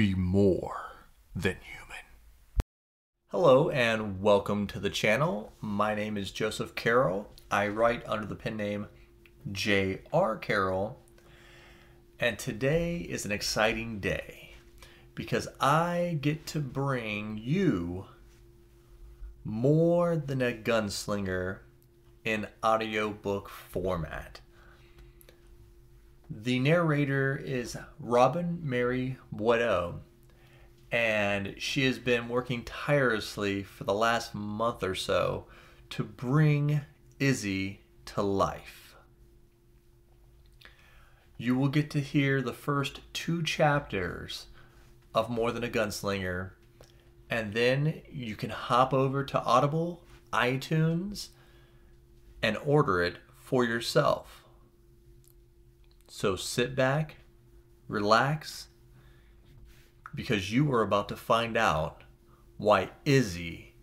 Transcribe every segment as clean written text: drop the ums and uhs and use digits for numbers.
be more than human. Hello and welcome to the channel. My name is Joseph Carroll. I write under the pen name J.R. Carroll. And today is an exciting day because I get to bring you More Than a Gunslinger in audiobook format. The narrator is Robin Mary Boideau, and she has been working tirelessly for the last month or so to bring Izzy to life. You will get to hear the first 2 chapters of More Than a Gunslinger, and then you can hop over to Audible, iTunes, and order it for yourself. So sit back, relax, because you are about to find out why Izzy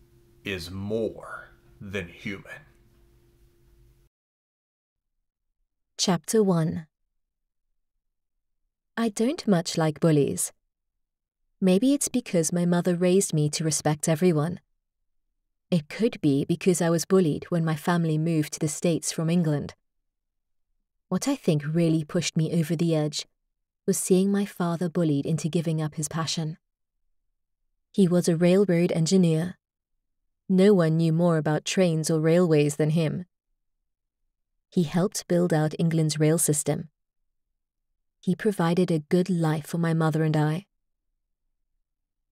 is more than human. Chapter 1. I don't much like bullies. Maybe it's because my mother raised me to respect everyone. It could be because I was bullied when my family moved to the States from England. What I think really pushed me over the edge was seeing my father bullied into giving up his passion. He was a railroad engineer. No one knew more about trains or railways than him. He helped build out England's rail system. He provided a good life for my mother and I.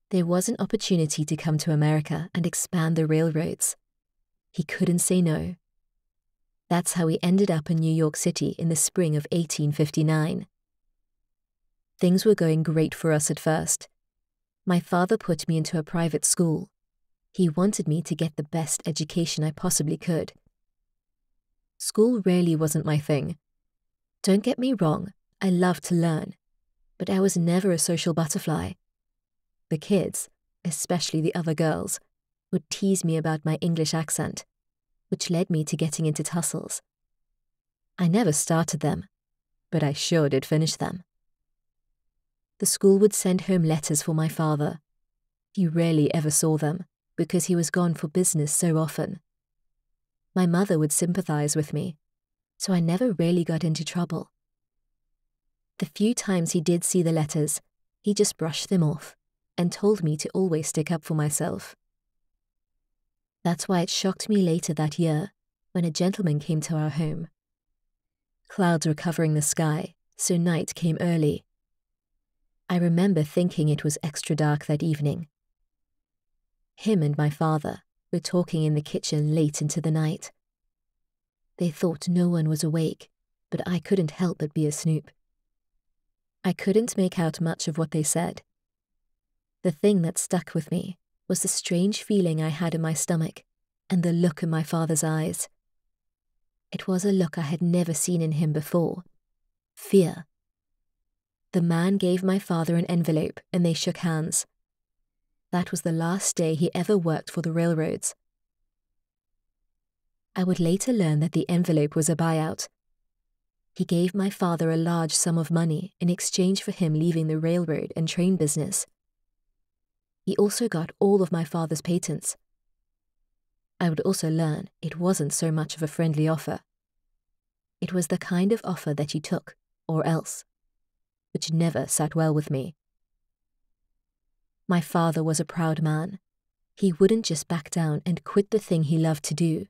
There was an opportunity to come to America and expand the railroads. He couldn't say no. That's how he ended up in New York City in the spring of 1859. Things were going great for us at first. My father put me into a private school. He wanted me to get the best education I possibly could. School really wasn't my thing. Don't get me wrong, I loved to learn, but I was never a social butterfly. The kids, especially the other girls, would tease me about my English accent, which led me to getting into tussles. I never started them, but I sure did finish them. The school would send home letters for my father. He rarely ever saw them, because he was gone for business so often. My mother would sympathize with me, so I never really got into trouble. The few times he did see the letters, he just brushed them off and told me to always stick up for myself. That's why it shocked me later that year when a gentleman came to our home. Clouds were covering the sky, so night came early. I remember thinking it was extra dark that evening. Him and my father were talking in the kitchen late into the night. They thought no one was awake, but I couldn't help but be a snoop. I couldn't make out much of what they said. The thing that stuck with me was the strange feeling I had in my stomach and the look in my father's eyes. It was a look I had never seen in him before. Fear. The man gave my father an envelope and they shook hands. That was the last day he ever worked for the railroads. I would later learn that the envelope was a buyout. He gave my father a large sum of money in exchange for him leaving the railroad and train business. He also got all of my father's patents. I would also learn it wasn't so much of a friendly offer. It was the kind of offer that you took, or else, which never sat well with me. My father was a proud man. He wouldn't just back down and quit the thing he loved to do,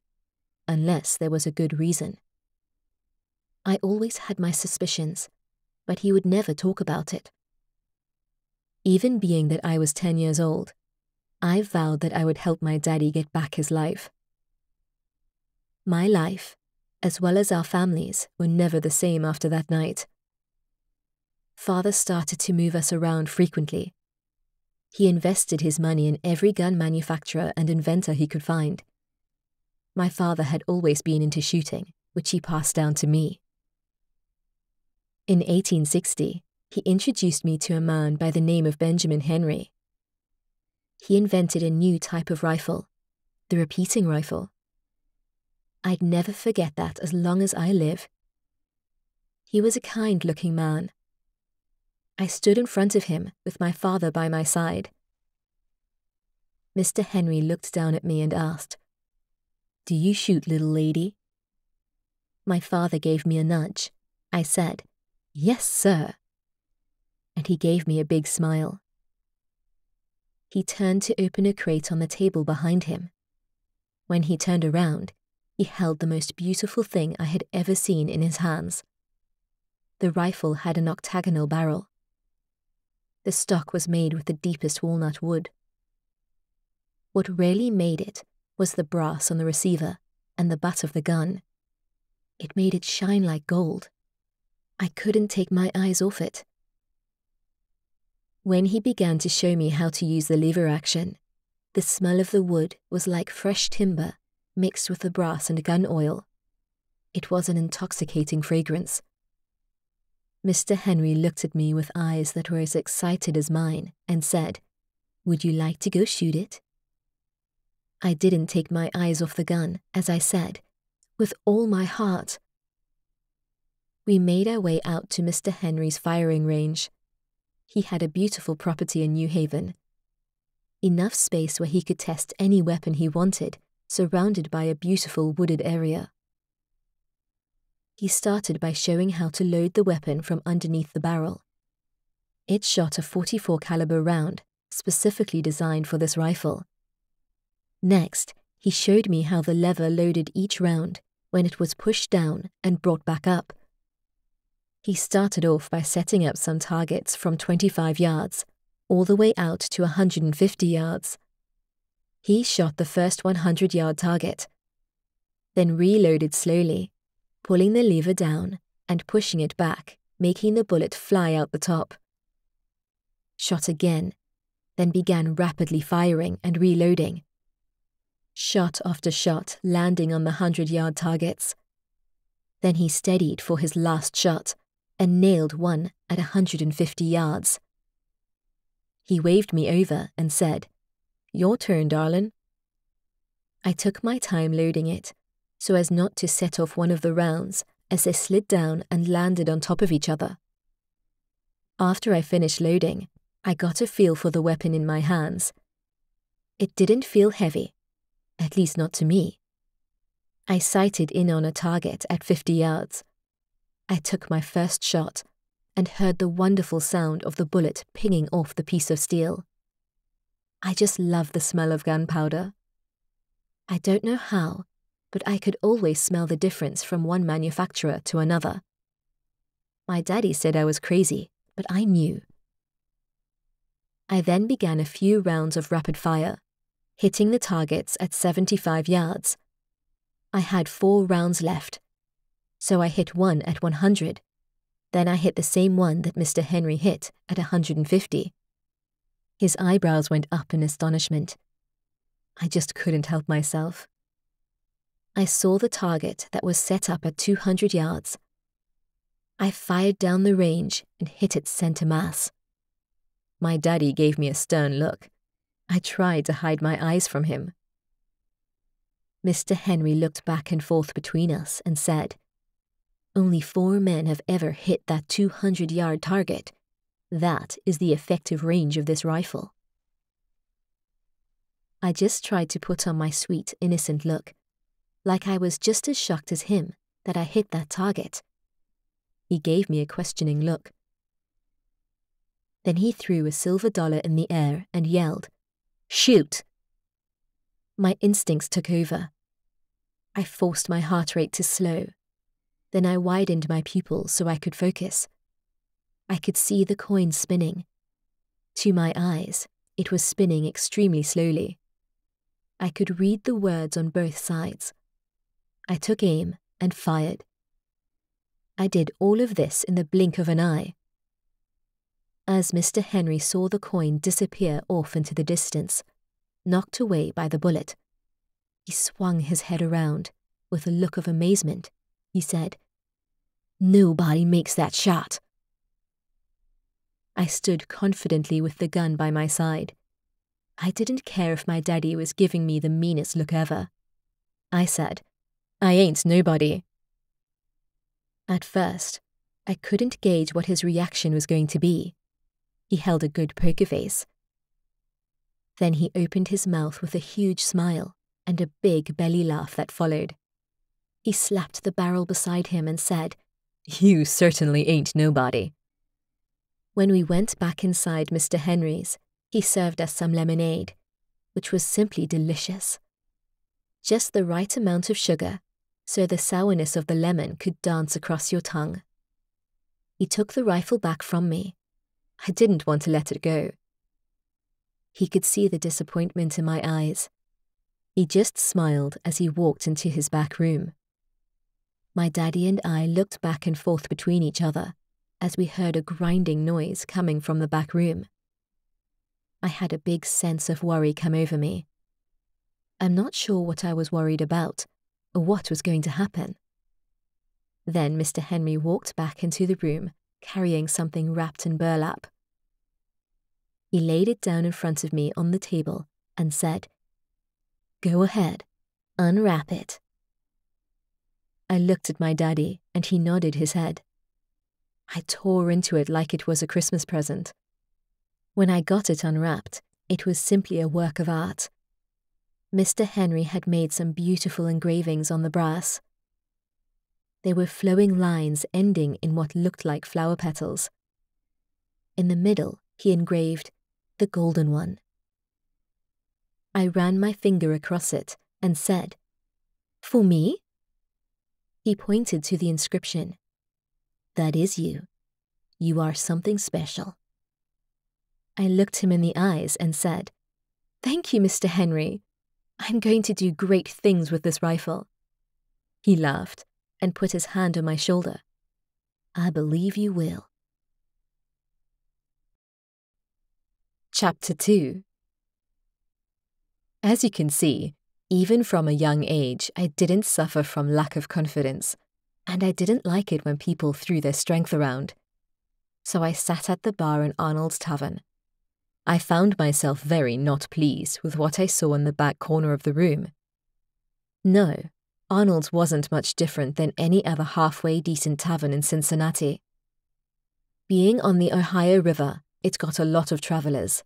unless there was a good reason. I always had my suspicions, but he would never talk about it. Even being that I was 10 years old, I vowed that I would help my daddy get back his life. My life, as well as our families, were never the same after that night. Father started to move us around frequently. He invested his money in every gun manufacturer and inventor he could find. My father had always been into shooting, which he passed down to me. In 1860, he introduced me to a man by the name of Benjamin Henry. He invented a new type of rifle, the repeating rifle. I'd never forget that as long as I live. He was a kind-looking man. I stood in front of him with my father by my side. Mr. Henry looked down at me and asked, "Do you shoot, little lady?" My father gave me a nudge. I said, "Yes, sir." And he gave me a big smile. He turned to open a crate on the table behind him. When he turned around, he held the most beautiful thing I had ever seen in his hands. The rifle had an octagonal barrel. The stock was made with the deepest walnut wood. What really made it was the brass on the receiver and the butt of the gun. It made it shine like gold. I couldn't take my eyes off it. When he began to show me how to use the lever action, the smell of the wood was like fresh timber mixed with the brass and gun oil. It was an intoxicating fragrance. Mr. Henry looked at me with eyes that were as excited as mine and said, "Would you like to go shoot it?" I didn't take my eyes off the gun, as I said, "With all my heart." We made our way out to Mr. Henry's firing range. He had a beautiful property in New Haven. Enough space where he could test any weapon he wanted, surrounded by a beautiful wooded area. He started by showing how to load the weapon from underneath the barrel. It shot a .44 caliber round, specifically designed for this rifle. Next, he showed me how the lever loaded each round when it was pushed down and brought back up. He started off by setting up some targets from 25 yards, all the way out to 150 yards. He shot the first 100-yard target, then reloaded slowly, pulling the lever down and pushing it back, making the bullet fly out the top. Shot again, then began rapidly firing and reloading. Shot after shot landing on the 100-yard targets. Then he steadied for his last shot and nailed one at 150 yards. He waved me over and said, "Your turn, darling." I took my time loading it, so as not to set off one of the rounds as they slid down and landed on top of each other. After I finished loading, I got a feel for the weapon in my hands. It didn't feel heavy, at least not to me. I sighted in on a target at 50 yards. I took my first shot and heard the wonderful sound of the bullet pinging off the piece of steel. I just love the smell of gunpowder. I don't know how, but I could always smell the difference from one manufacturer to another. My daddy said I was crazy, but I knew. I then began a few rounds of rapid fire, hitting the targets at 75 yards. I had 4 rounds left, so I hit one at 100. Then I hit the same one that Mr. Henry hit at 150. His eyebrows went up in astonishment. I just couldn't help myself. I saw the target that was set up at 200 yards. I fired down the range and hit it center mass. My daddy gave me a stern look. I tried to hide my eyes from him. Mr. Henry looked back and forth between us and said, "Only 4 men have ever hit that 200-yard target. That is the effective range of this rifle." I just tried to put on my sweet, innocent look, like I was just as shocked as him that I hit that target. He gave me a questioning look. Then he threw a silver dollar in the air and yelled, "Shoot!" My instincts took over. I forced my heart rate to slow. Then I widened my pupils so I could focus. I could see the coin spinning. To my eyes, it was spinning extremely slowly. I could read the words on both sides. I took aim and fired. I did all of this in the blink of an eye. As Mr. Henry saw the coin disappear off into the distance, knocked away by the bullet, he swung his head around with a look of amazement. He said, "Nobody makes that shot." I stood confidently with the gun by my side. I didn't care if my daddy was giving me the meanest look ever. I said, "I ain't nobody." At first, I couldn't gauge what his reaction was going to be. He held a good poker face. Then he opened his mouth with a huge smile and a big belly laugh that followed. He slapped the barrel beside him and said, "You certainly ain't nobody." When we went back inside Mr. Henry's, he served us some lemonade, which was simply delicious. Just the right amount of sugar, so the sourness of the lemon could dance across your tongue. He took the rifle back from me. I didn't want to let it go. He could see the disappointment in my eyes. He just smiled as he walked into his back room. My daddy and I looked back and forth between each other as we heard a grinding noise coming from the back room. I had a big sense of worry come over me. I'm not sure what I was worried about or what was going to happen. Then Mr. Henry walked back into the room carrying something wrapped in burlap. He laid it down in front of me on the table and said, "Go ahead, unwrap it." I looked at my daddy and he nodded his head. I tore into it like it was a Christmas present. When I got it unwrapped, it was simply a work of art. Mr. Henry had made some beautiful engravings on the brass. They were flowing lines ending in what looked like flower petals. In the middle, he engraved the golden one. I ran my finger across it and said, "For me?" He pointed to the inscription. "That is you. You are something special." I looked him in the eyes and said, "Thank you, Mr. Henry. I'm going to do great things with this rifle." He laughed and put his hand on my shoulder. "I believe you will." Chapter 2. As you can see, even from a young age, I didn't suffer from lack of confidence, and I didn't like it when people threw their strength around. So I sat at the bar in Arnold's tavern. I found myself very not pleased with what I saw in the back corner of the room. No, Arnold's wasn't much different than any other halfway decent tavern in Cincinnati. Being on the Ohio River, it got a lot of travelers.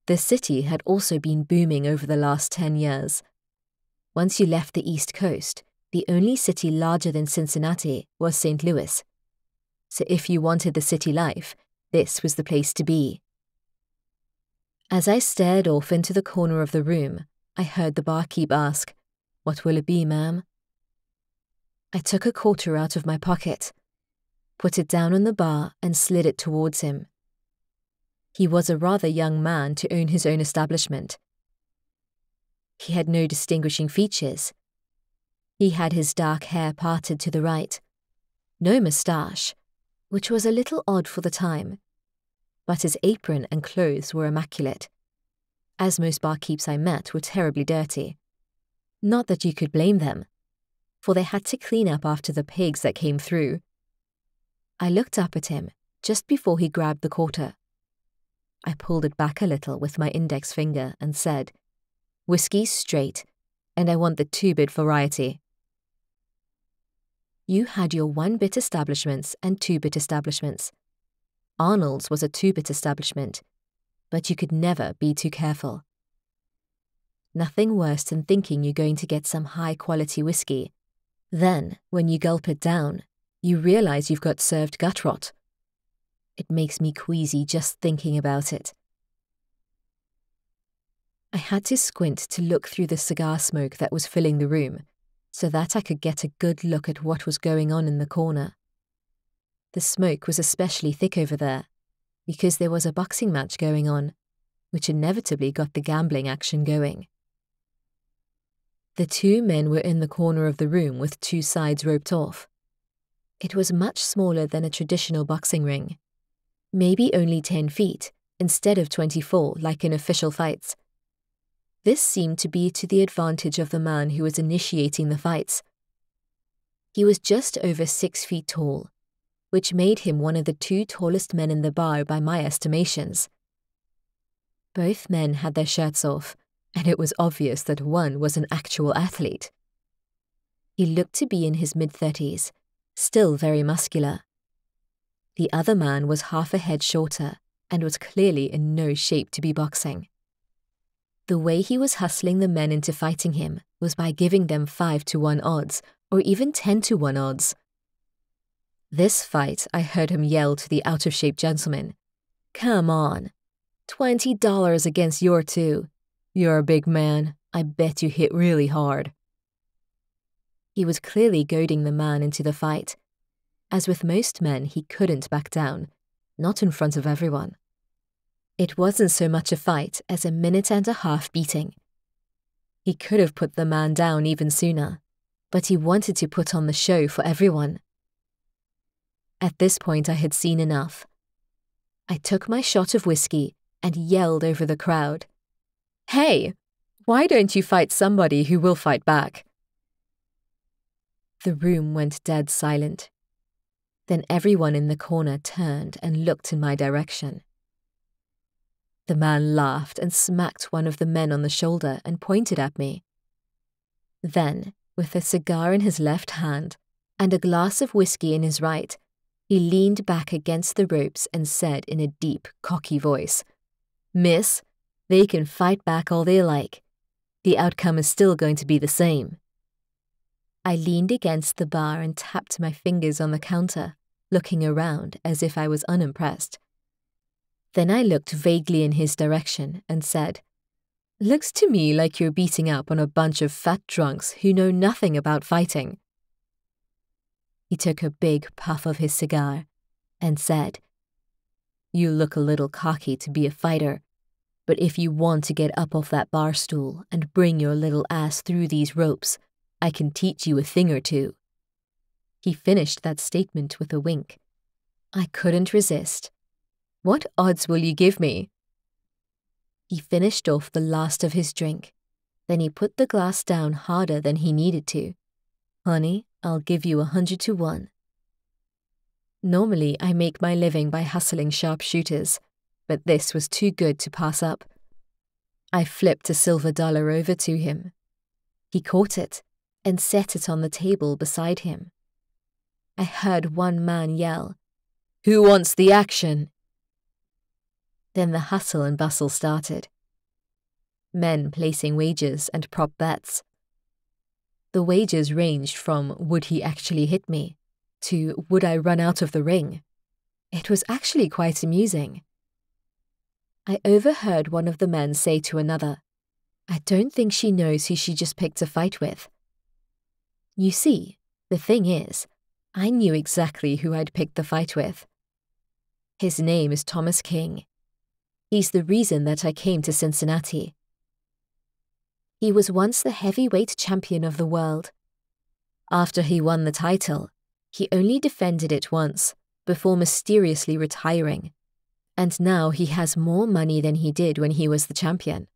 The city had also been booming over the last 10 years. Once you left the East Coast, the only city larger than Cincinnati was St. Louis. So if you wanted the city life, this was the place to be. As I stared off into the corner of the room, I heard the barkeep ask, "What will it be, ma'am?" I took a quarter out of my pocket, put it down on the bar and slid it towards him. He was a rather young man to own his own establishment. He had no distinguishing features. He had his dark hair parted to the right, no moustache, which was a little odd for the time, but his apron and clothes were immaculate, as most barkeeps I met were terribly dirty. Not that you could blame them, for they had to clean up after the pigs that came through. I looked up at him just before he grabbed the quarter. I pulled it back a little with my index finger and said, "Whiskey straight, and I want the 2-bit variety." You had your 1-bit establishments and 2-bit establishments. Arnold's was a 2-bit establishment, but you could never be too careful. Nothing worse than thinking you're going to get some high-quality whiskey. Then, when you gulp it down, you realize you've got served gut rot. It makes me queasy just thinking about it. I had to squint to look through the cigar smoke that was filling the room, so that I could get a good look at what was going on in the corner. The smoke was especially thick over there, because there was a boxing match going on, which inevitably got the gambling action going. The 2 men were in the corner of the room with 2 sides roped off. It was much smaller than a traditional boxing ring, maybe only 10 feet instead of 24 like in official fights. This seemed to be to the advantage of the man who was initiating the fights. He was just over 6 feet tall, which made him one of the 2 tallest men in the bar by my estimations. Both men had their shirts off, and it was obvious that one was an actual athlete. He looked to be in his mid-30s, still very muscular. The other man was half a head shorter, and was clearly in no shape to be boxing. The way he was hustling the men into fighting him was by giving them 5-to-1 odds, or even 10-to-1 odds. This fight, I heard him yell to the out-of-shape gentleman, "Come on, $20 against your 2. You're a big man. I bet you hit really hard." He was clearly goading the man into the fight. As with most men, he couldn't back down, not in front of everyone. It wasn't so much a fight as a 1.5-minute beating. He could have put the man down even sooner, but he wanted to put on the show for everyone. At this point, I had seen enough. I took my shot of whiskey and yelled over the crowd, "Hey, why don't you fight somebody who will fight back?" The room went dead silent. Then everyone in the corner turned and looked in my direction. The man laughed and smacked one of the men on the shoulder and pointed at me. Then, with a cigar in his left hand and a glass of whiskey in his right, he leaned back against the ropes and said in a deep, cocky voice, "Miss, they can fight back all they like. The outcome is still going to be the same." I leaned against the bar and tapped my fingers on the counter, looking around as if I was unimpressed. Then I looked vaguely in his direction and said, "Looks to me like you're beating up on a bunch of fat drunks who know nothing about fighting." He took a big puff of his cigar and said, "You look a little cocky to be a fighter, but if you want to get up off that bar stool and bring your little ass through these ropes, I can teach you a thing or two." He finished that statement with a wink. I couldn't resist. "What odds will you give me?" He finished off the last of his drink. Then he put the glass down harder than he needed to. "Honey, I'll give you 100-to-1. Normally, I make my living by hustling sharpshooters, but this was too good to pass up. I flipped a silver dollar over to him. He caught it and set it on the table beside him. I heard one man yell, "Who wants the action?" Then the hustle and bustle started. Men placing wagers and prop bets. The wagers ranged from "would he actually hit me" to "would I run out of the ring." It was actually quite amusing. I overheard one of the men say to another, "I don't think she knows who she just picked a fight with." You see, the thing is, I knew exactly who I'd picked the fight with. His name is Thomas King. He's the reason that I came to Cincinnati. He was once the heavyweight champion of the world. After he won the title, he only defended it once, before mysteriously retiring, and now he has more money than he did when he was the champion.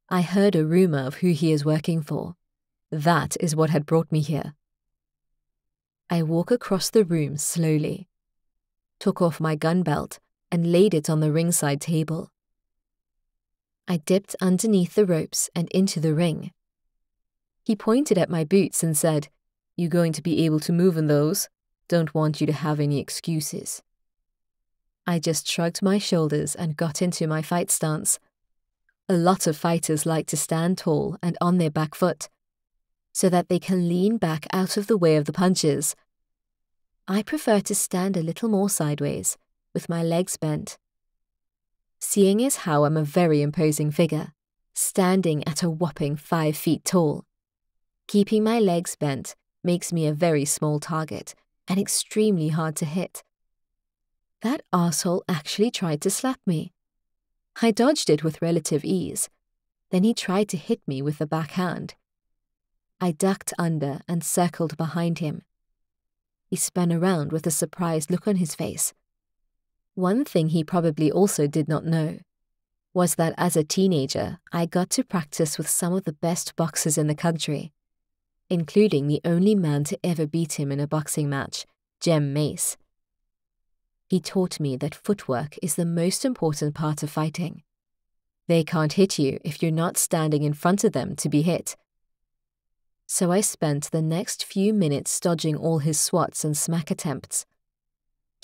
I heard a rumor of who he is working for. That is what had brought me here. I walk across the room slowly, took off my gun belt and laid it on the ringside table. I dipped underneath the ropes and into the ring. He pointed at my boots and said, "You going to be able to move in those? Don't want you to have any excuses." I just shrugged my shoulders and got into my fight stance. A lot of fighters like to stand tall and on their back foot, so that they can lean back out of the way of the punches. I prefer to stand a little more sideways, with my legs bent. Seeing as how I'm a very imposing figure, standing at a whopping 5 feet tall, keeping my legs bent makes me a very small target and extremely hard to hit. That arsehole actually tried to slap me. I dodged it with relative ease. Then he tried to hit me with the backhand. I ducked under and circled behind him. He spun around with a surprised look on his face. One thing he probably also did not know was that as a teenager, I got to practice with some of the best boxers in the country, including the only man to ever beat him in a boxing match, Jem Mace. He taught me that footwork is the most important part of fighting. They can't hit you if you're not standing in front of them to be hit. So I spent the next few minutes dodging all his swats and smack attempts.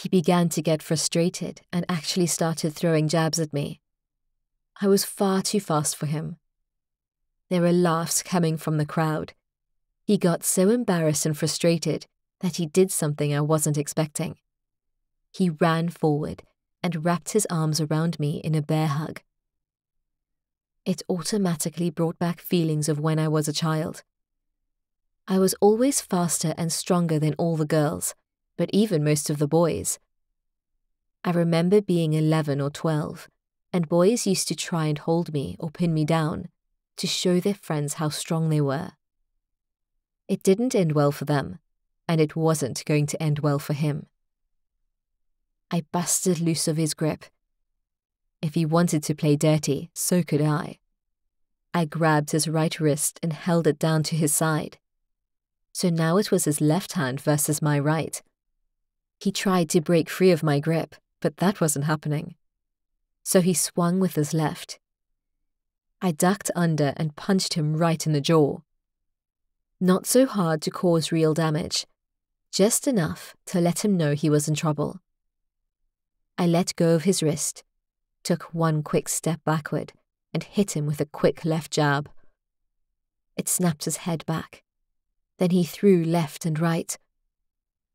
He began to get frustrated and actually started throwing jabs at me. I was far too fast for him. There were laughs coming from the crowd. He got so embarrassed and frustrated that he did something I wasn't expecting. He ran forward and wrapped his arms around me in a bear hug. It automatically brought back feelings of when I was a child. I was always faster and stronger than all the girls, but even most of the boys. I remember being 11 or 12, and boys used to try and hold me or pin me down to show their friends how strong they were. It didn't end well for them, and it wasn't going to end well for him. I busted loose of his grip. If he wanted to play dirty, so could I. I grabbed his right wrist and held it down to his side. So now it was his left hand versus my right. He tried to break free of my grip, but that wasn't happening. So he swung with his left. I ducked under and punched him right in the jaw. Not so hard to cause real damage, just enough to let him know he was in trouble. I let go of his wrist, took one quick step backward, and hit him with a quick left jab. It snapped his head back. Then he threw left and right.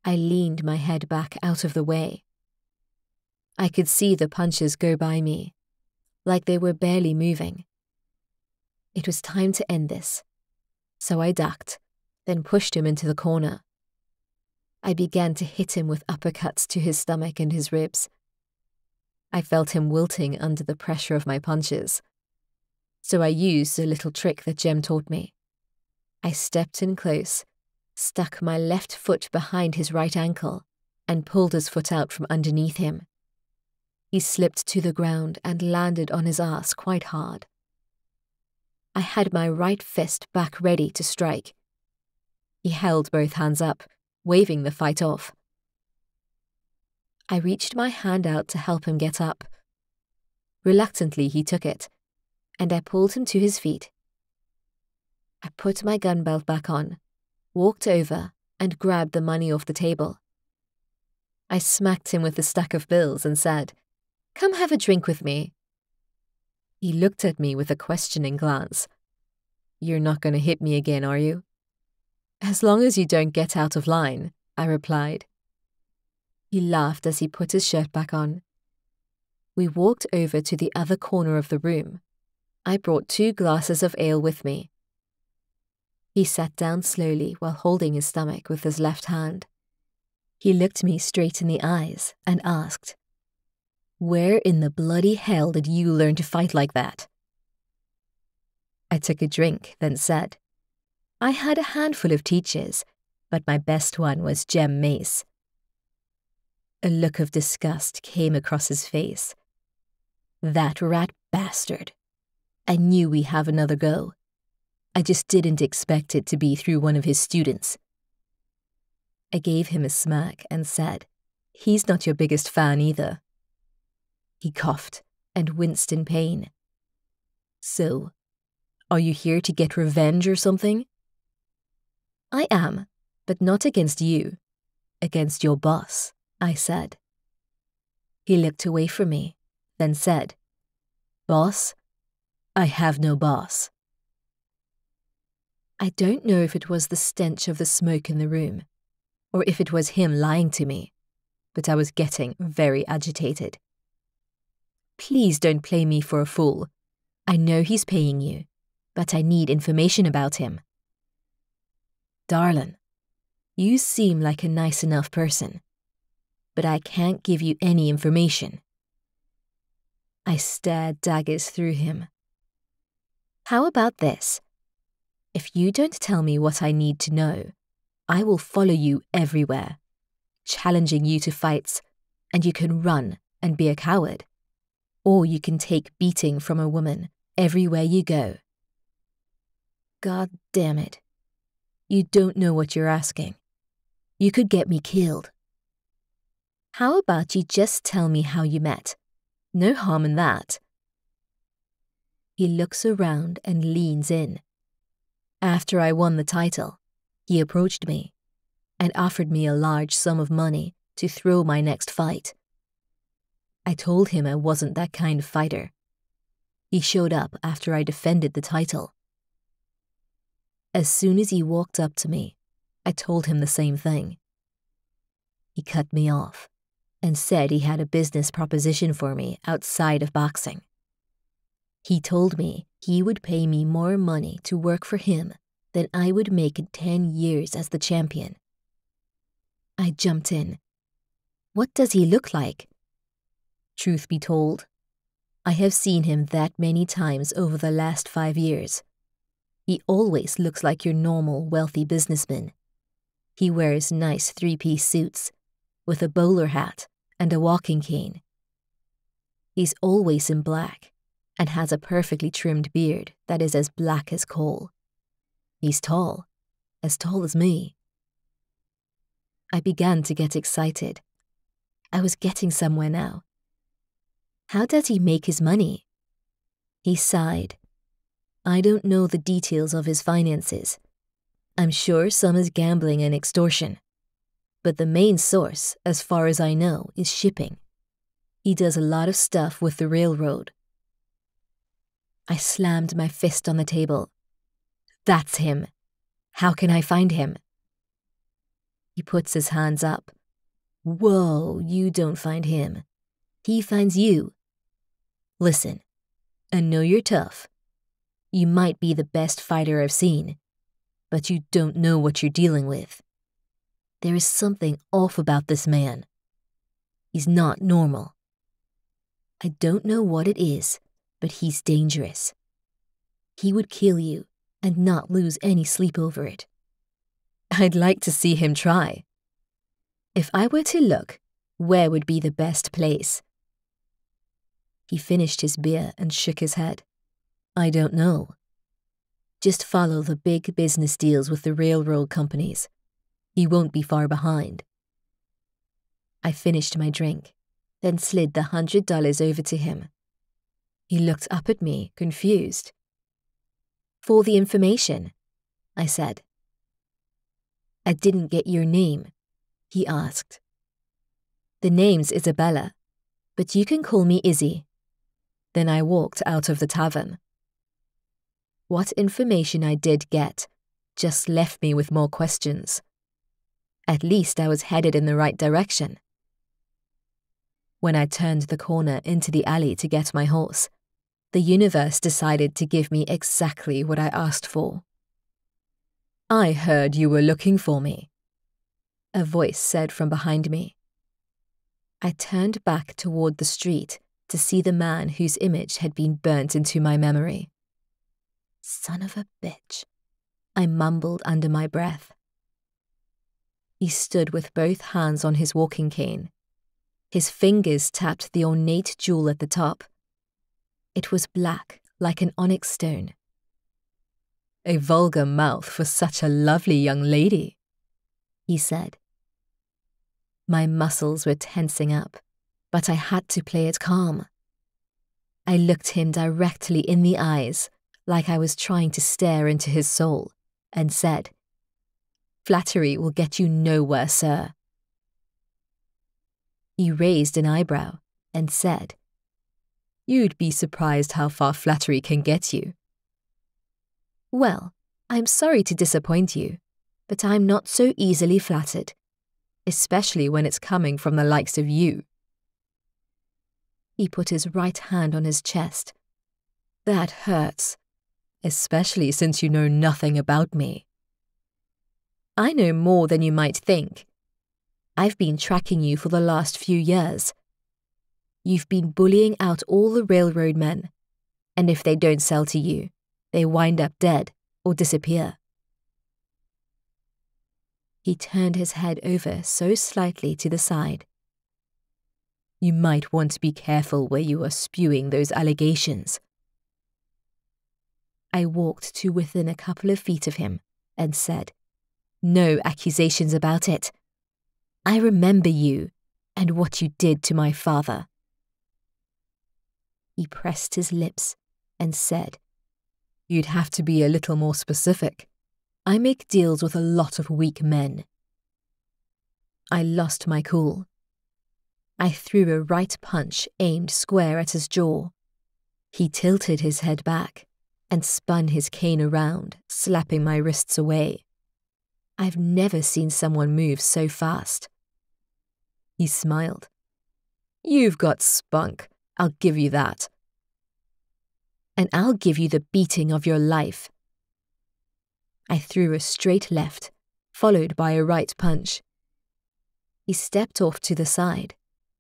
I leaned my head back out of the way. I could see the punches go by me, like they were barely moving. It was time to end this, so I ducked, then pushed him into the corner. I began to hit him with uppercuts to his stomach and his ribs. I felt him wilting under the pressure of my punches, so I used a little trick that Jem taught me. I stepped in close, stuck my left foot behind his right ankle, and pulled his foot out from underneath him. He slipped to the ground and landed on his ass quite hard. I had my right fist back ready to strike. He held both hands up, waving the fight off. I reached my hand out to help him get up. Reluctantly, he took it, and I pulled him to his feet. I put my gun belt back on, walked over, and grabbed the money off the table. I smacked him with a stack of bills and said, "Come have a drink with me." He looked at me with a questioning glance. "You're not going to hit me again, are you?" "As long as you don't get out of line," I replied. He laughed as he put his shirt back on. We walked over to the other corner of the room. I brought 2 glasses of ale with me. He sat down slowly while holding his stomach with his left hand. He looked me straight in the eyes and asked, "Where in the bloody hell did you learn to fight like that?" I took a drink, then said, "I had a handful of teachers, but my best one was Jem Mace." A look of disgust came across his face. "That rat bastard. I knew we'd have another go. I just didn't expect it to be through one of his students." I gave him a smirk and said, "He's not your biggest fan either." He coughed and winced in pain. "So, are you here to get revenge or something?" "I am, but not against you. Against your boss," I said. He looked away from me, then said, "Boss? I have no boss." I don't know if it was the stench of the smoke in the room, or if it was him lying to me, but I was getting very agitated. "Please don't play me for a fool. I know he's paying you, but I need information about him." "Darling, you seem like a nice enough person, but I can't give you any information." I stared daggers through him. "How about this? If you don't tell me what I need to know, I will follow you everywhere, challenging you to fights, and you can run and be a coward. Or you can take beating from a woman everywhere you go." God damn it. You don't know what you're asking. You could get me killed. "How about you just tell me how you met? No harm in that." He looks around and leans in. After I won the title, he approached me and offered me a large sum of money to throw my next fight. I told him I wasn't that kind of fighter. He showed up after I defended the title. As soon as he walked up to me, I told him the same thing. He cut me off and said he had a business proposition for me outside of boxing. He told me he would pay me more money to work for him than I would make in 10 years as the champion. I jumped in. What does he look like? Truth be told, I have seen him that many times over the last 5 years. He always looks like your normal, wealthy businessman. He wears nice 3-piece suits, with a bowler hat and a walking cane. He's always in black, and has a perfectly trimmed beard that is as black as coal. He's tall as me. I began to get excited. I was getting somewhere now. How does he make his money? He sighed. I don't know the details of his finances. I'm sure some is gambling and extortion. But the main source, as far as I know, is shipping. He does a lot of stuff with the railroad. I slammed my fist on the table. That's him. How can I find him? He puts his hands up. Whoa, you don't find him. He finds you. Listen, I know you're tough. You might be the best fighter I've seen, but you don't know what you're dealing with. There is something off about this man. He's not normal. I don't know what it is, but he's dangerous. He would kill you and not lose any sleep over it. I'd like to see him try. If I were to look, where would be the best place? He finished his beer and shook his head. I don't know. Just follow the big business deals with the railroad companies. He won't be far behind. I finished my drink, then slid the $100 over to him. He looked up at me, confused. For the information, I said. I didn't get your name, he asked. The name's Isabella, but you can call me Izzy. Then I walked out of the tavern. What information I did get just left me with more questions. At least I was headed in the right direction. When I turned the corner into the alley to get my horse, the universe decided to give me exactly what I asked for. I heard you were looking for me, a voice said from behind me. I turned back toward the street to see the man whose image had been burnt into my memory. Son of a bitch, I mumbled under my breath. He stood with both hands on his walking cane. His fingers tapped the ornate jewel at the top. It was black like an onyx stone. A vulgar mouth for such a lovely young lady, he said. My muscles were tensing up, but I had to play it calm. I looked him directly in the eyes, like I was trying to stare into his soul, and said, Flattery will get you nowhere, sir. He raised an eyebrow and said, You'd be surprised how far flattery can get you. Well, I'm sorry to disappoint you, but I'm not so easily flattered, especially when it's coming from the likes of you. He put his right hand on his chest. That hurts, especially since you know nothing about me. I know more than you might think. I've been tracking you for the last few years. You've been bullying out all the railroad men, and if they don't sell to you, they wind up dead or disappear. He turned his head over so slightly to the side. You might want to be careful where you are spewing those allegations. I walked to within a couple of feet of him and said, No accusations about it. I remember you and what you did to my father. He pressed his lips and said, You'd have to be a little more specific. I make deals with a lot of weak men. I lost my cool. I threw a right punch aimed square at his jaw. He tilted his head back and spun his cane around, slapping my wrists away. I've never seen someone move so fast. He smiled. "You've got spunk, I'll give you that. And I'll give you the beating of your life." I threw a straight left, followed by a right punch. He stepped off to the side,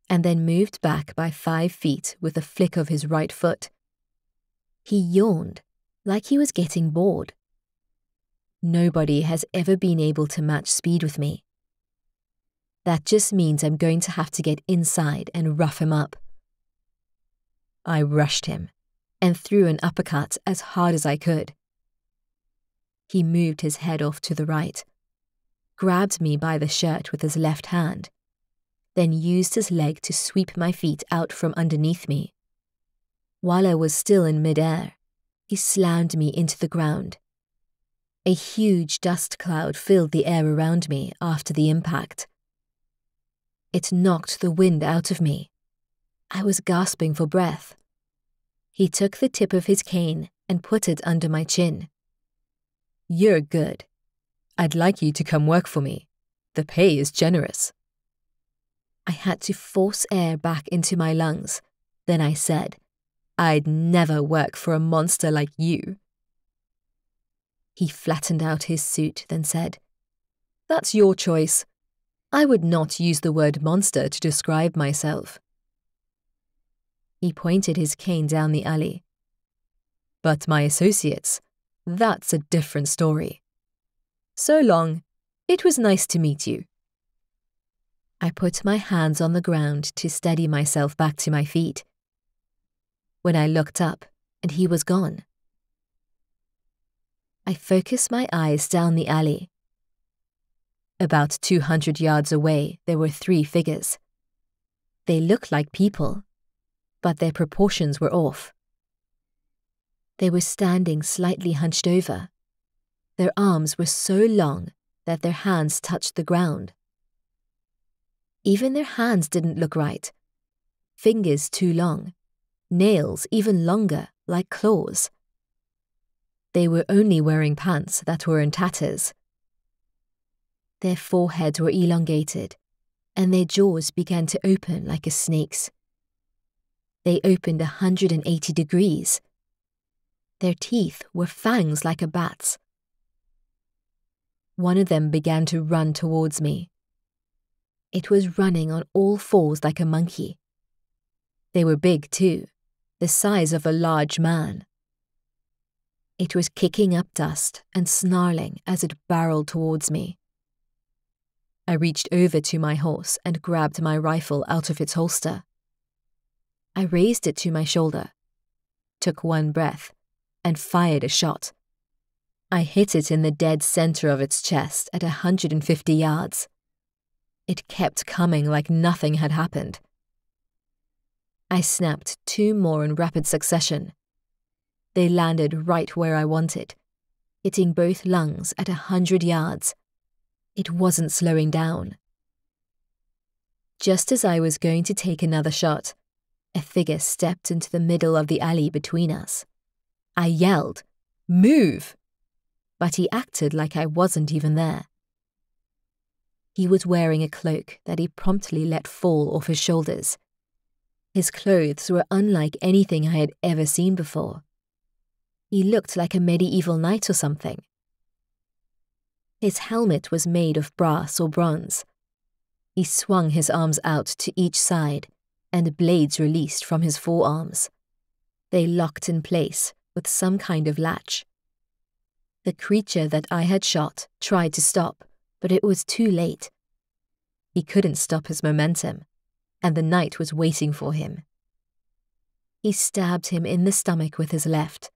and then moved back by 5 feet with a flick of his right foot. He yawned, like he was getting bored. Nobody has ever been able to match speed with me. That just means I'm going to have to get inside and rough him up. I rushed him and threw an uppercut as hard as I could. He moved his head off to the right, grabbed me by the shirt with his left hand, then used his leg to sweep my feet out from underneath me. While I was still in midair, he slammed me into the ground. A huge dust cloud filled the air around me after the impact. It knocked the wind out of me. I was gasping for breath. He took the tip of his cane and put it under my chin. "You're good. I'd like you to come work for me. The pay is generous." I had to force air back into my lungs. Then I said, "I'd never work for a monster like you." He flattened out his suit, then said, "That's your choice. I would not use the word monster to describe myself." He pointed his cane down the alley. "But my associates, that's a different story. So long. It was nice to meet you." I put my hands on the ground to steady myself back to my feet. When I looked up, and he was gone. I focused my eyes down the alley. About 200 yards away, there were 3 figures. They looked like people, but their proportions were off. They were standing slightly hunched over. Their arms were so long that their hands touched the ground. Even their hands didn't look right. Fingers too long, nails even longer, like claws. They were only wearing pants that were in tatters. Their foreheads were elongated, and their jaws began to open like a snake's. They opened 180 degrees. Their teeth were fangs like a bat's. One of them began to run towards me. It was running on all fours like a monkey. They were big too, the size of a large man. It was kicking up dust and snarling as it barreled towards me. I reached over to my horse and grabbed my rifle out of its holster. I raised it to my shoulder, took one breath, and fired a shot. I hit it in the dead center of its chest at 150 yards. It kept coming like nothing had happened. I snapped 2 more in rapid succession. They landed right where I wanted, hitting both lungs at 100 yards. It wasn't slowing down. Just as I was going to take another shot, a figure stepped into the middle of the alley between us. I yelled, "Move!" But he acted like I wasn't even there. He was wearing a cloak that he promptly let fall off his shoulders. His clothes were unlike anything I had ever seen before. He looked like a medieval knight or something. His helmet was made of brass or bronze. He swung his arms out to each side, and blades released from his forearms. They locked in place with some kind of latch. The creature that I had shot tried to stop, but it was too late. He couldn't stop his momentum, and the knight was waiting for him. He stabbed him in the stomach with his left,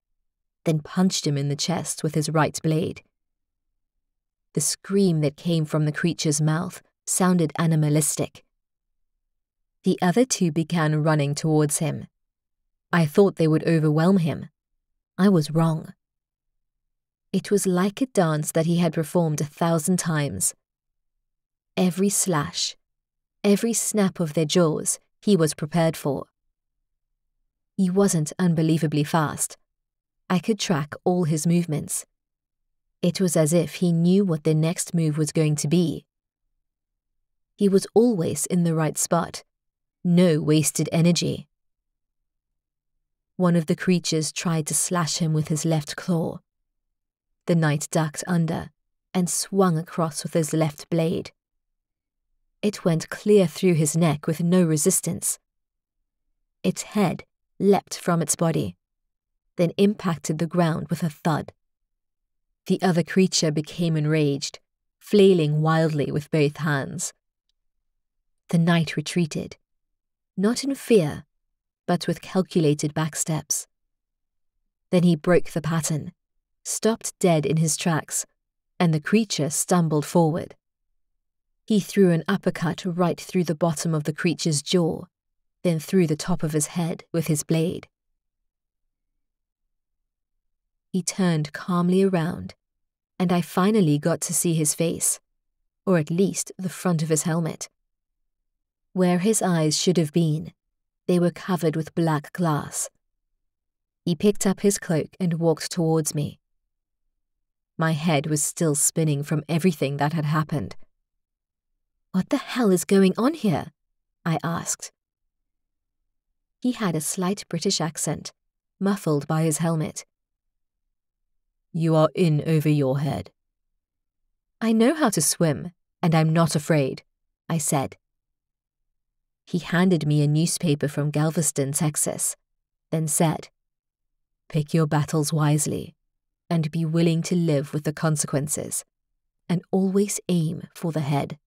then punched him in the chest with his right blade. The scream that came from the creature's mouth sounded animalistic. The other 2 began running towards him. I thought they would overwhelm him. I was wrong. It was like a dance that he had performed 1,000 times. every slash, every snap of their jaws he was prepared for. He wasn't unbelievably fast. I could track all his movements. It was as if he knew what their next move was going to be. He was always in the right spot. No wasted energy. One of the creatures tried to slash him with his left claw. The knight ducked under and swung across with his left blade. It went clear through his neck with no resistance. Its head leapt from its body, then impacted the ground with a thud. The other creature became enraged, flailing wildly with both hands. The knight retreated, not in fear, but with calculated backsteps. Then he broke the pattern, stopped dead in his tracks, and the creature stumbled forward. He threw an uppercut right through the bottom of the creature's jaw, then through the top of his head with his blade. He turned calmly around, and I finally got to see his face, or at least the front of his helmet. Where his eyes should have been, they were covered with black glass. He picked up his cloak and walked towards me. My head was still spinning from everything that had happened. "What the hell is going on here?" I asked. He had a slight British accent, muffled by his helmet. "You are in over your head." "I know how to swim, and I'm not afraid," I said. He handed me a newspaper from Galveston, Texas, then said, "Pick your battles wisely, and be willing to live with the consequences, and always aim for the head."